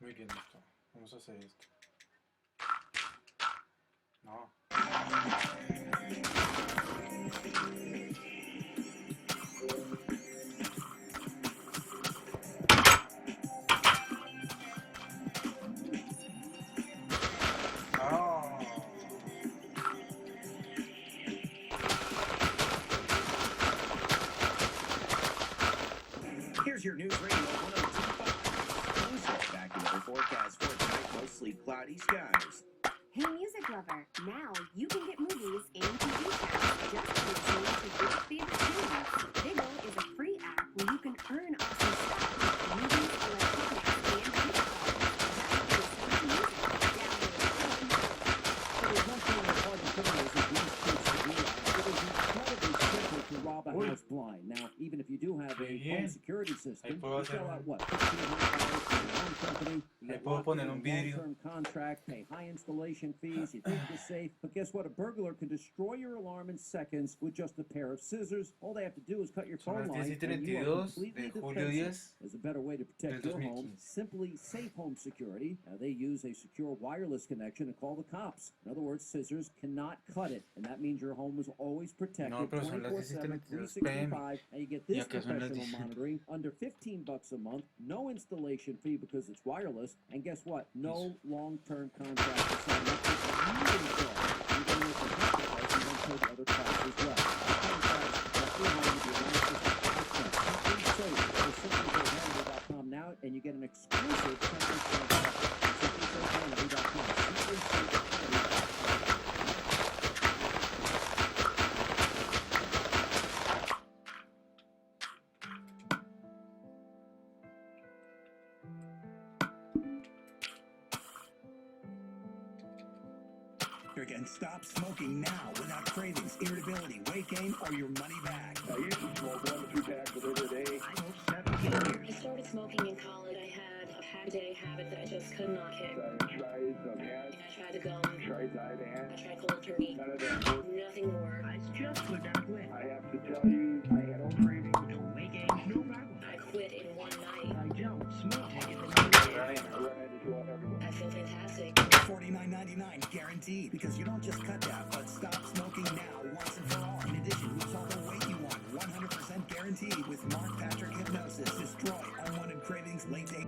Muy bien, listo. Vamos a hacer esto. No. Oh. Here's your news radio 102.5. Blue Sky back in the forecast for tonight, mostly cloudy skies. Hey, music lover, now you can get movies and TV shows just for listening to your favorite tunes. Viggo is a free app where you can earn awesome stuff like movies, electronics, and gift cards. Just for listening to music. Download it now. So there's one thing that hard criminals of these kids to do. It is incredibly simple to rob a house blind. Now, even if you do have a home security system, you shell out what, $1,500 to your own company. You get locked in a long-term contract, pay high installation fees, you think you're safe, but guess what? A burglar can destroy your alarm in seconds with just a pair of scissors. All they have to do is cut your phone line, and you are completely defenseless. There's a better way to protect your home. Simply Safe Home Security. Now, they use a secure wireless connection to call the cops. In other words, scissors cannot cut it, and that means your home is always protected 24/7, 365, and you get this professional monitoring under $15 a month, no installation fee because it's wireless, and guess what? No long-term contract to sign up with. You install. You're going to get the price and then pay the other costs as well. Contracts are free home with your license. Complete safe. So simply go to Hannibal.com now, and you get an exclusive 10% off. Simply go to Hannibal.com. Simply safe. And stop smoking now without cravings, irritability, weight gain, or your money back. I used to smoke 1 to 2 packs a day. I smoked 17 years. I started smoking in college. I had a pack-a-day habit that I just could not kick. I tried some hash, I tried the gum. tried Zyban. I tried cold turkey. None of that worked. Nothing worked. I just would not quit. I have to tell you, I had no cravings. No weight gain, no problem. I quit in one night. I don't smoke. I get the Right. I ran into it everywhere. I feel fantastic. $49.99 guaranteed, because you don't just cut that, but stop smoking now once and for all. In addition, lose all the weight you want. 100% guaranteed with Mark Patrick Hypnosis. Destroy unwanted cravings, late day.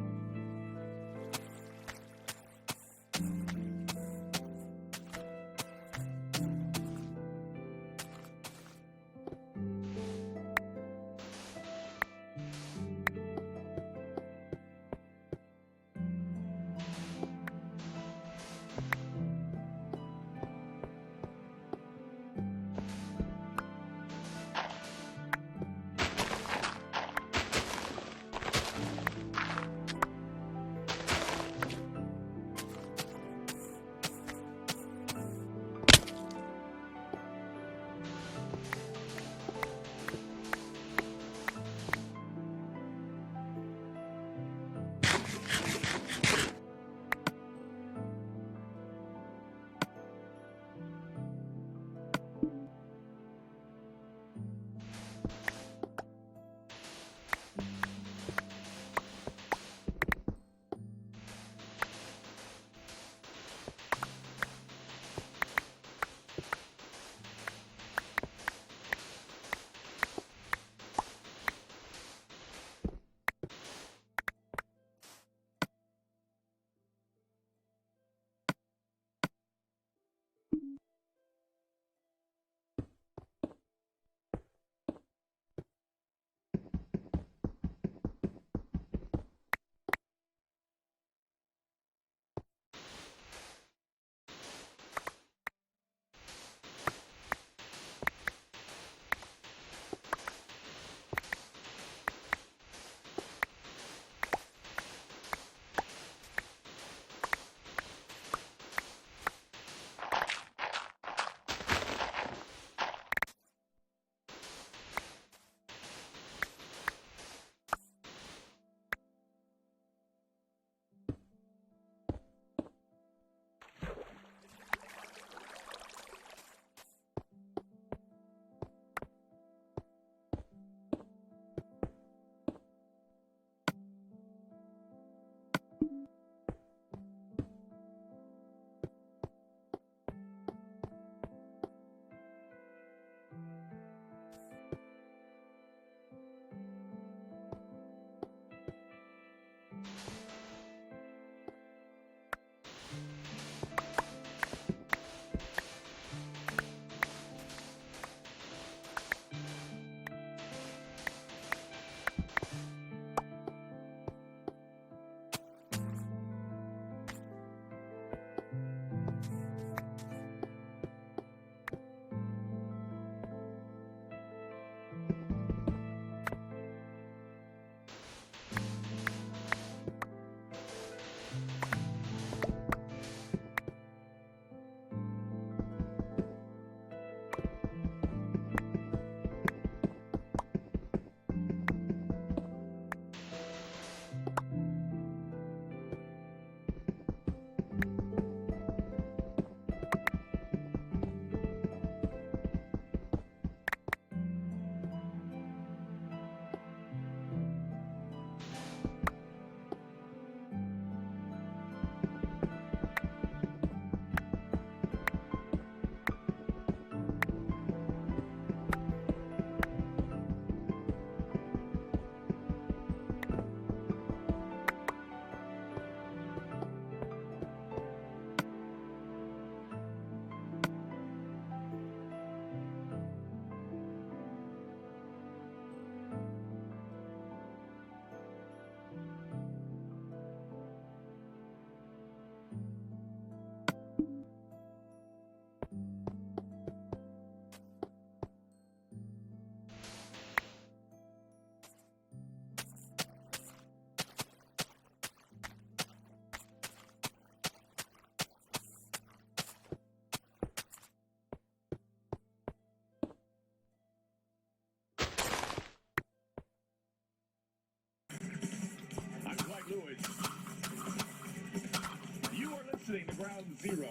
Zero.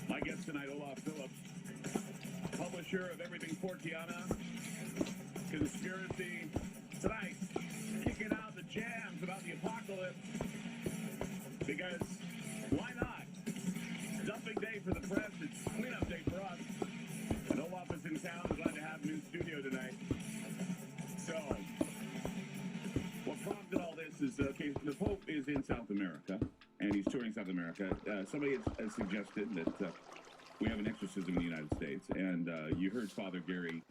My guest tonight, Olaf Phillips, publisher of Everything Fortiana, Conspiracy. Tonight, kicking out the jams about the apocalypse. Because, why not? Dumping day for the press, it's cleanup day for us. And Olaf is in town, glad to have him in studio tonight. So, what prompted all this is, okay, the Pope is in South America, and he's touring South America. Somebody has suggested that we have an exorcism in the United States, and you heard Father Gary.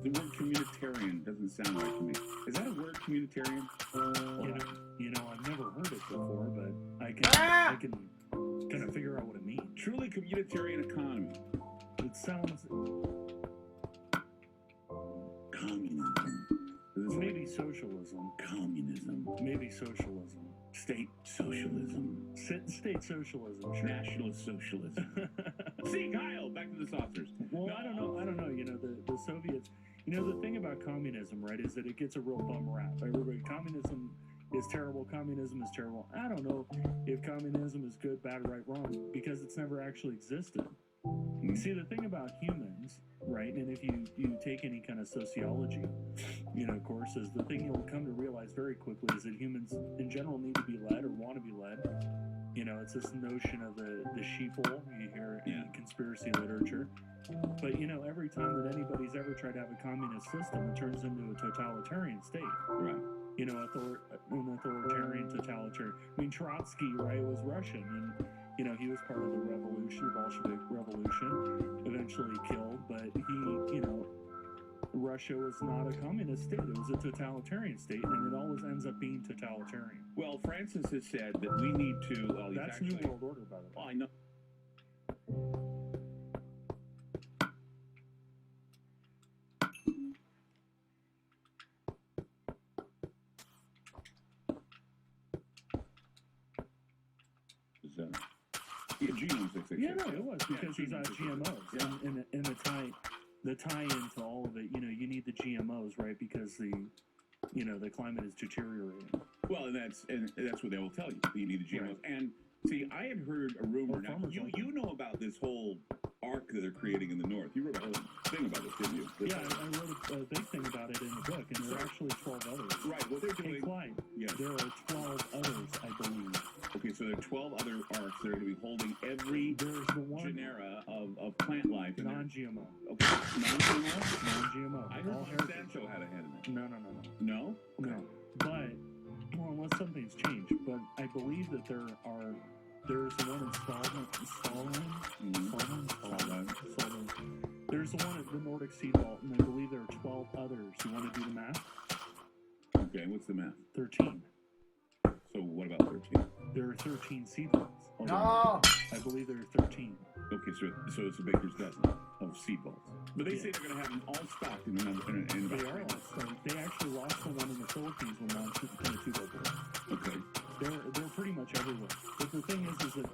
The word communitarian doesn't sound right to me. Is that a word, communitarian? You know, I've never heard it before, but I can kind of figure out what it means. Truly communitarian economy. It sounds Communism. maybe socialism. Communism. Maybe socialism. State socialism. State socialism. Sure. Nationalist socialism. See, Kyle, back to the saucers. Well, I don't know. You know, the Soviets. You know, the thing about communism, right, is that it gets a real bum rap. Everybody, communism is terrible. Communism is terrible. I don't know if communism is good, bad, right, wrong, because it's never actually existed. See, the thing about humans, right, and if you take any kind of sociology, you know, courses, the thing you'll come to realize very quickly is that humans in general need to be led or want to be led. You know, it's this notion of the sheeple you hear in conspiracy literature. But, you know, every time that anybody's ever tried to have a communist system, it turns into a totalitarian state. Right. You know, an authoritarian, totalitarian. I mean, Trotsky, right, was Russian, and, you know, he was part of the revolution, the Bolshevik Revolution, eventually killed, but he, you know, Russia was not a communist state. It was a totalitarian state, and it always ends up being totalitarian. Well, Francis has said that we need to... Well, that's actually, New World Order, by the way. Well, I know. Genome 666. Yeah, no, it was because he's on GMOs, and the tie into all of it. You know, you need the GMOs, right? Because the climate is deteriorating. Well, and that's what they will tell you. You need the GMOs. Right. And see, I had heard a rumor. Now, you know about this whole arc that they're creating in the north. You wrote a whole thing about this, didn't you? Yeah, I wrote a big thing about it in the book, and there are actually 12 others. Right. What they're doing. Hey, Clyde, yes. There are 12 others, I believe. Okay, so there are 12 other arcs that are going to be holding every genera of plant life. Non-GMO. Okay, non-GMO? Non-GMO. I heard Monsanto had a hand in it. No. No? Okay. No. But, well, unless something's changed, but I believe that there's the one in Stalin. There's the one at the Nordic Sea Vault, and I believe there are 12 others. You want to do the math? Okay, what's the math? 13. So what about 13? There are 13 seed vaults. No! I believe there are 13. Okay, so it's a baker's dozen of seed vaults. But they say they're going to have them all stocked in about They are all stocked. They actually lost the one in the Philippines when Monsanto broke. Okay. They're pretty much everywhere. But the thing is that